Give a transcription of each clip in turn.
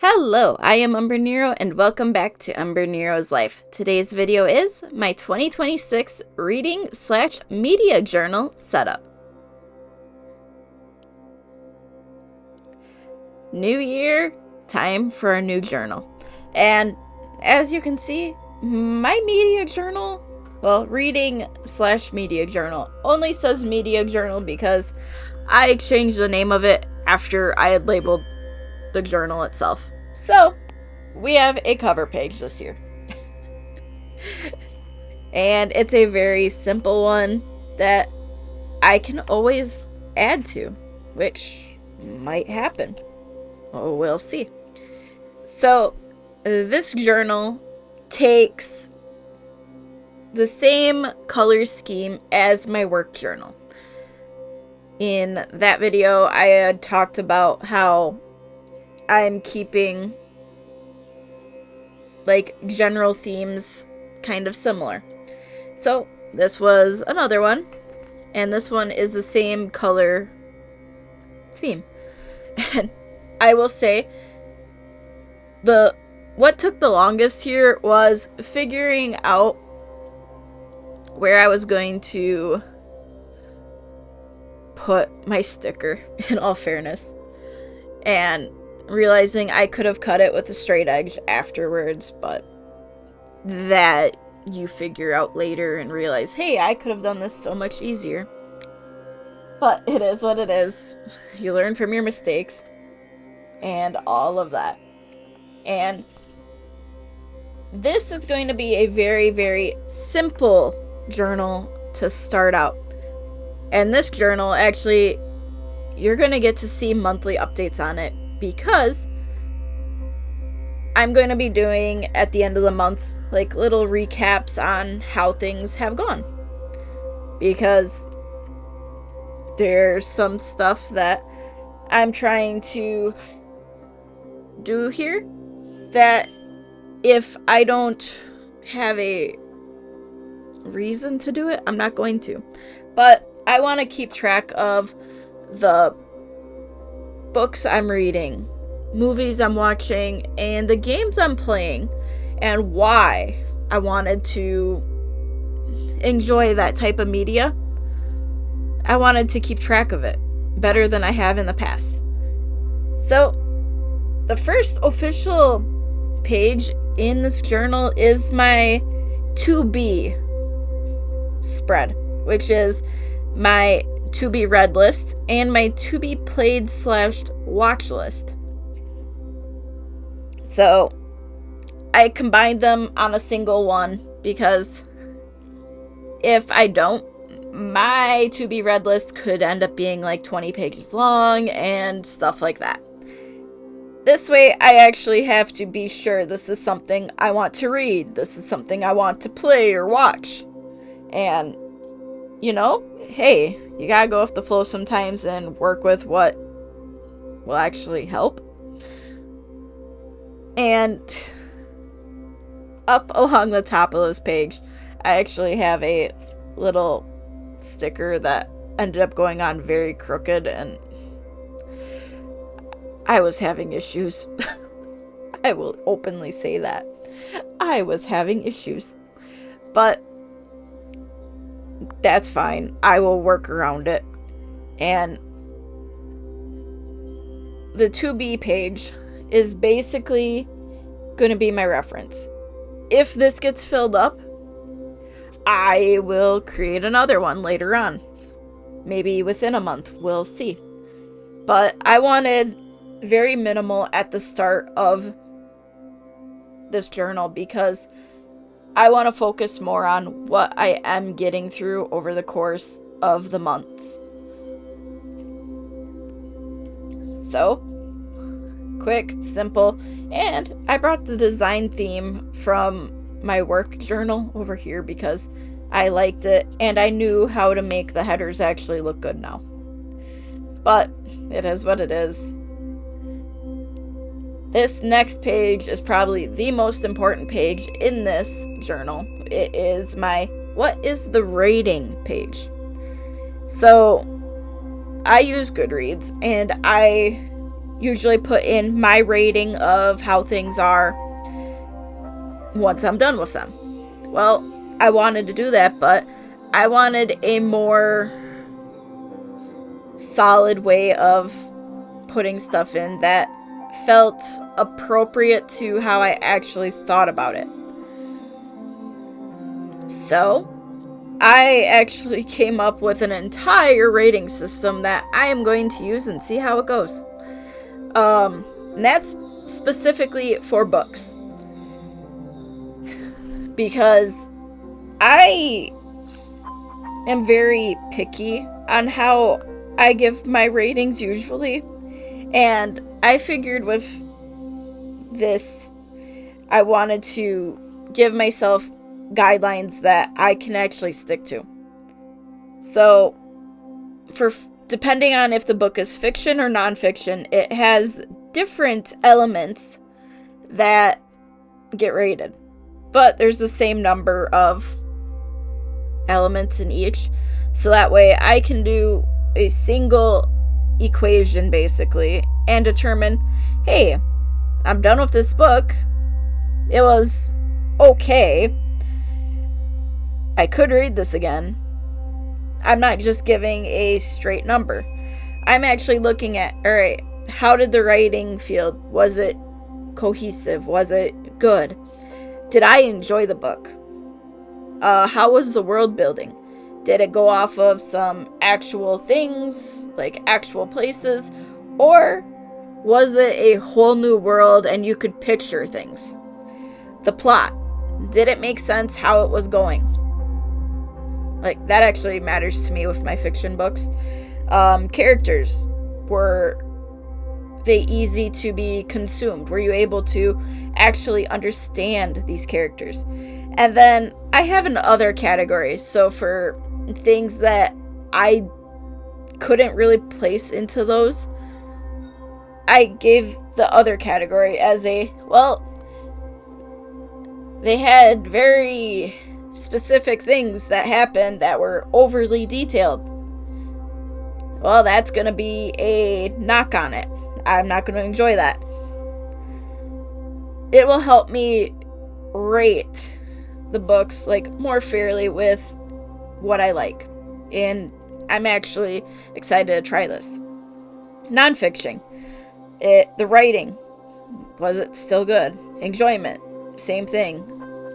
Hello, I am Umbrenero and welcome back to Umbrenero's Life. Today's video is my 2026 reading/media journal setup. New year, time for a new journal. And as you can see, my media journal, reading/media journal, only says media journal because I changed the name of it after I had labeled the journal itself. So, we have a cover page this year. And it's a very simple one that I can always add to, which might happen. Oh, we'll see. So, this journal takes the same color scheme as my work journal. In that video, I had talked about how I'm keeping general themes kind of similar. So this was another one, and this one is the same color theme. And I will say what took the longest here was figuring out where I was going to put my sticker, in all fairness, and realizing I could have cut it with a straight edge afterwards, but that you figure out later and realize, hey, I could have done this so much easier. But it is what it is. You learn from your mistakes and all of that. And this is going to be a very, very simple journal to start out. And this journal, actually, you're going to get to see monthly updates on it, because I'm going to be doing, at the end of the month, little recaps on how things have gone. Because there's some stuff that I'm trying to do here that if I don't have a reason to do it, I'm not going to. But I want to keep track of the books I'm reading, movies I'm watching, and the games I'm playing, and why I wanted to enjoy that type of media. I wanted to keep track of it better than I have in the past. So, the first official page in this journal is my to be spread, which is my to be read list and my to be played / watch list. So I combined them on a single one because if I don't, my to be read list could end up being 20 pages long and stuff like that. This way I actually have to be sure this is something I want to read, this is something I want to play or watch. And hey, you gotta go with the flow sometimes and work with what will actually help. And up along the top of this page, I actually have a little sticker that ended up going on very crooked, and I was having issues. I will openly say that. I was having issues. But that's fine. I will work around it. And the to be page is basically going to be my reference. If this gets filled up, I will create another one later on. Maybe within a month, we'll see. But I wanted very minimal at the start of this journal because I want to focus more on what I am getting through over the course of the months. So, quick, simple, and I brought the design theme from my work journal over here because I liked it and I knew how to make the headers actually look good now. But it is what it is. This next page is probably the most important page in this journal. It is my what is the rating page. So I use Goodreads, and I usually put in my rating of how things are once I'm done with them. Well, I wanted to do that, but I wanted a more solid way of putting stuff in that felt appropriate to how I actually thought about it. So, I actually came up with an entire rating system that I am going to use and see how it goes. And that's specifically for books. Because I am very picky on how I give my ratings usually. And I figured with this, I wanted to give myself guidelines that I can actually stick to. So, depending on if the book is fiction or nonfiction, it has different elements that get rated. But there's the same number of elements in each. So that way I can do a single equation basically and determine, hey, I'm done with this book. It was okay. I could read this again. I'm not just giving a straight number. I'm actually looking at, alright, how did the writing feel? Was it cohesive? Was it good? Did I enjoy the book? How was the world building? Did it go off of some actual things, like actual places? Or was it a whole new world and you could picture things? The plot. Did it make sense how it was going? Like, that actually matters to me with my fiction books. Characters. Were they easy to be consumed? Were you able to actually understand these characters? And then I have an other category. So for things that I couldn't really place into those, I gave the other category as a, well, they had very specific things that happened that were overly detailed. Well, that's going to be a knock on it. I'm not going to enjoy that. It will help me rate the books like more fairly with what I like. And I'm actually excited to try this. Nonfiction. The writing. Was it still good? Enjoyment. Same thing.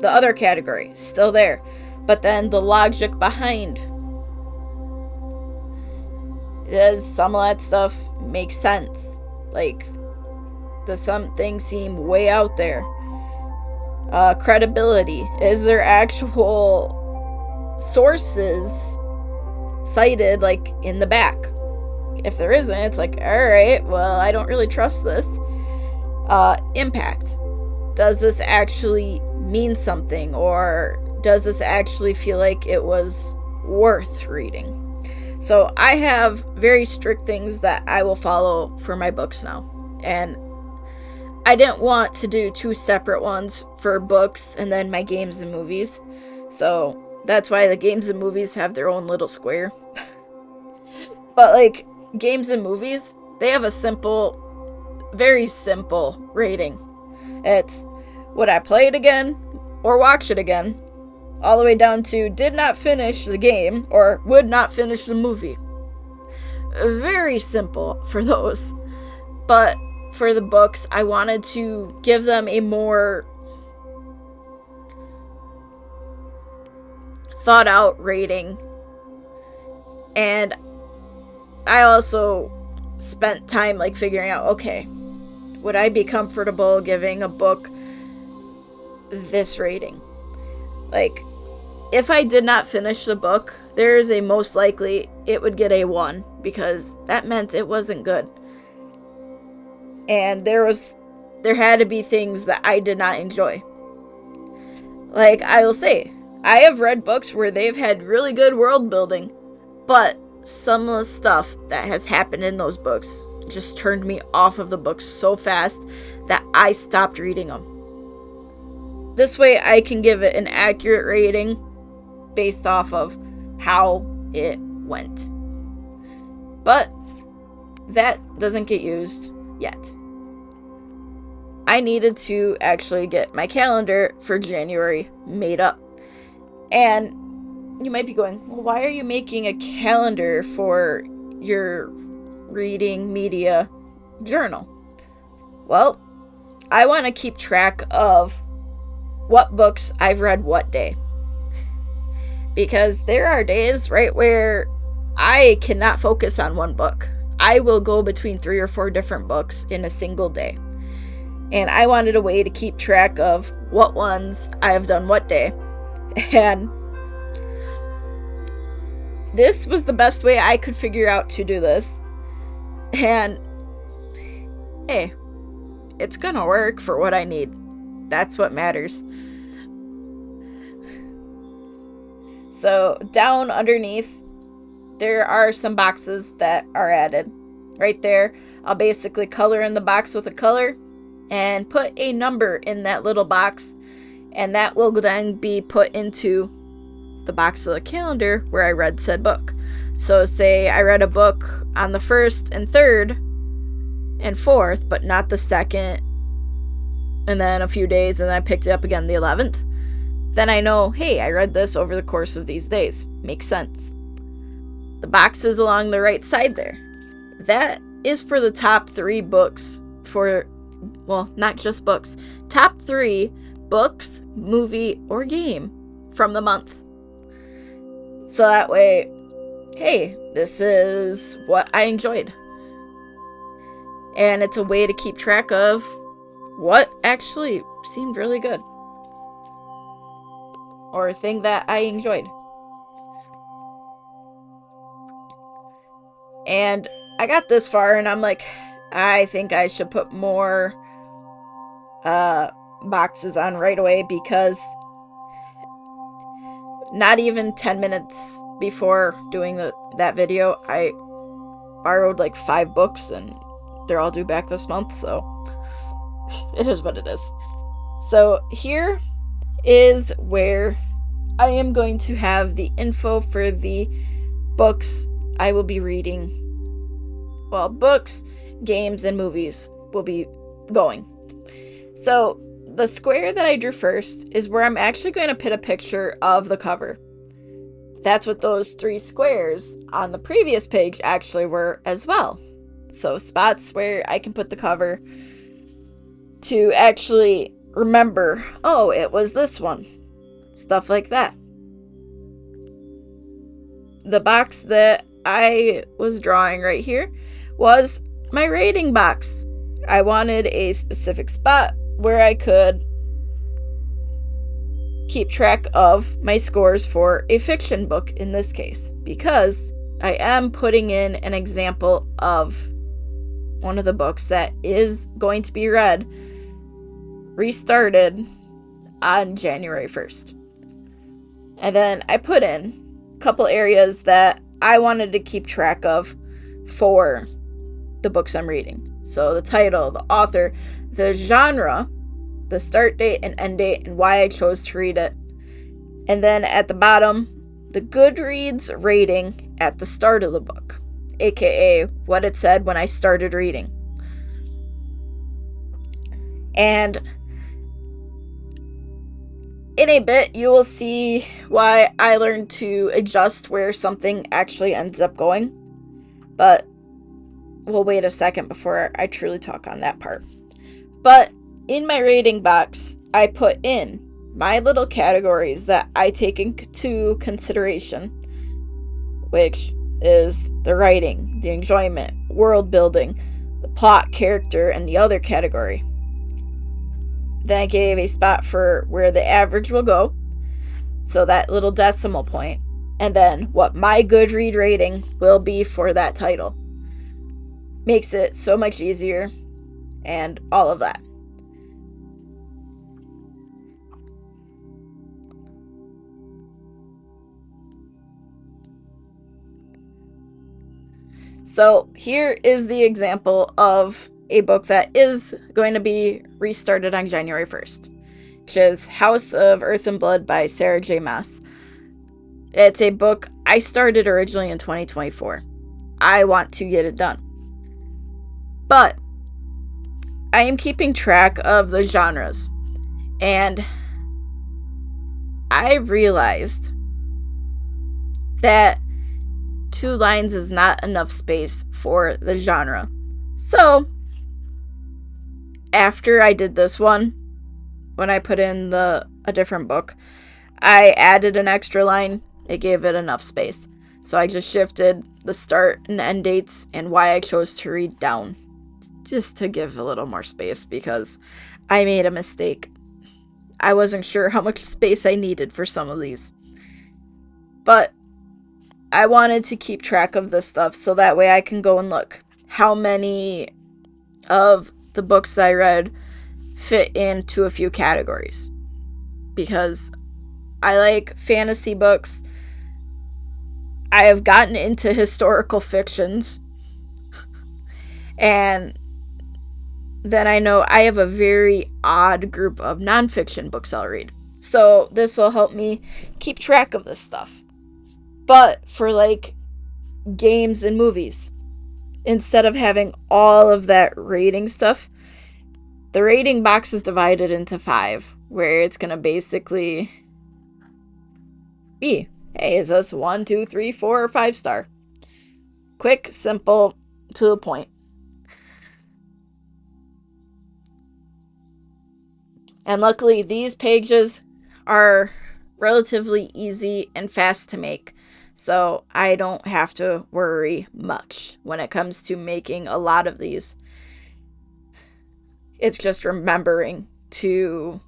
The other category. Still there. But then the logic behind. Does some of that stuff make sense? Like, does some things seem way out there? Credibility. Is there actual sources cited, like, in the back? If there isn't, it's like, alright, well, I don't really trust this. Impact. Does this actually mean something? Or does this actually feel like it was worth reading? So I have very strict things that I will follow for my books now. And I didn't want to do two separate ones for books and then my games and movies. So that's why the games and movies have their own little square. But like games and movies, they have a simple, very simple rating. It's, would I play it again or watch it again? All the way down to did not finish the game or would not finish the movie. Very simple for those. But for the books, I wanted to give them a more thought out rating. And I also spent time like figuring out, okay, would I be comfortable giving a book this rating? Like, if I did not finish the book, there is a most likely it would get a 1 because that meant it wasn't good. And there had to be things that I did not enjoy. Like, I will say, I have read books where they've had really good world building, but some of the stuff that has happened in those books just turned me off of the books so fast that I stopped reading them. This way I can give it an accurate rating based off of how it went. But that doesn't get used yet. I needed to actually get my calendar for January made up. And you might be going, well, why are you making a calendar for your reading media journal? Well, I want to keep track of what books I've read what day. Because there are days, right, where I cannot focus on one book. I will go between 3 or 4 different books in a single day. And I wanted a way to keep track of what ones I have done what day. And this was the best way I could figure out to do this. And hey, it's gonna work for what I need. That's what matters. So down underneath, there are some boxes that are added. Right there, I'll basically color in the box with a color and put a number in that little box, and that will then be put into the box of the calendar where I read said book. So say I read a book on the 1st and 3rd and 4th, but not the 2nd, and then a few days, and then I picked it up again the 11th. Then I know, hey, I read this over the course of these days. Makes sense. The boxes along the right side there. That is for the top 3 books for, well, not just books. Top 3 books, movie, or game from the month. So that way, hey, this is what I enjoyed. And it's a way to keep track of what actually seemed really good. Or a thing that I enjoyed. And I got this far and I'm like, I think I should put more boxes on right away, because not even 10 minutes before doing that video, I borrowed like 5 books and they're all due back this month, so it is what it is. So here is where I am going to have the info for the books I will be reading. Well, books, games, and movies will be going. So the square that I drew first is where I'm actually going to put a picture of the cover. That's what those 3 squares on the previous page actually were as well. So spots where I can put the cover to actually remember, oh, it was this one. Stuff like that. The box that I was drawing right here was my rating box. I wanted a specific spot where I could keep track of my scores for a fiction book in this case, because I am putting in an example of one of the books that is going to be read, restarted on January 1st. And then I put in a couple areas that I wanted to keep track of for the books I'm reading. So the title, the author, the genre, the start date and end date, and why I chose to read it. And then at the bottom, the Goodreads rating at the start of the book, aka what it said when I started reading. And in a bit, you will see why I learned to adjust where something actually ends up going. But we'll wait a second before I truly talk on that part. But in my rating box, I put in my little categories that I take into consideration, which is the writing, the enjoyment, world building, the plot, character, and the other category. Then I gave a spot for where the average will go, so that little decimal point, and then what my Goodread rating will be for that title. Makes it so much easier, and all of that. So here is the example of a book that is going to be restarted on January 1st, which is House of Earth and Blood by Sarah J. Maas. It's a book I started originally in 2024. I want to get it done. But I am keeping track of the genres, and I realized that 2 lines is not enough space for the genre. So, after I did this one, when I put in a different book, I added an extra line. It gave it enough space. So I just shifted the start and end dates and why I chose to read down, just to give a little more space because I made a mistake. I wasn't sure how much space I needed for some of these. But I wanted to keep track of this stuff so that way I can go and look how many of the books that I read fit into a few categories. Because I like fantasy books. I have gotten into historical fictions. And then I know I have a very odd group of nonfiction books I'll read. So this will help me keep track of this stuff. But for like games and movies, instead of having all of that rating stuff, the rating box is divided into 5, where it's going to basically be, hey, is this 1, 2, 3, 4, or 5 star? Quick, simple, to the point. And luckily, these pages are relatively easy and fast to make. So I don't have to worry much when it comes to making a lot of these. It's just remembering to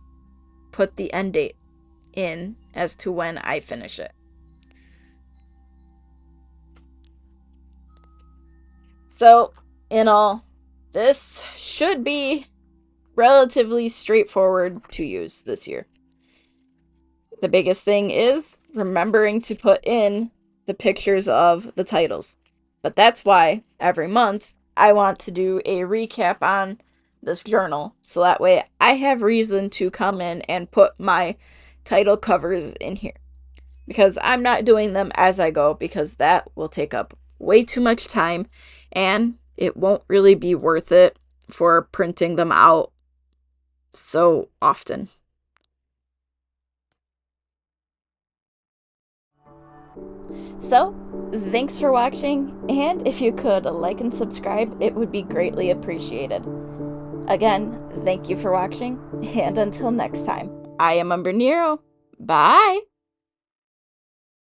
put the end date in as to when I finish it. So, in all, this should be relatively straightforward to use this year. The biggest thing is remembering to put in the pictures of the titles. But that's why every month I want to do a recap on this journal so that way I have reason to come in and put my title covers in here. Because I'm not doing them as I go because that will take up way too much time and it won't really be worth it for printing them out so often. So, thanks for watching, and if you could like and subscribe, it would be greatly appreciated. Again, thank you for watching, and until next time, I am Umbrenero. Bye!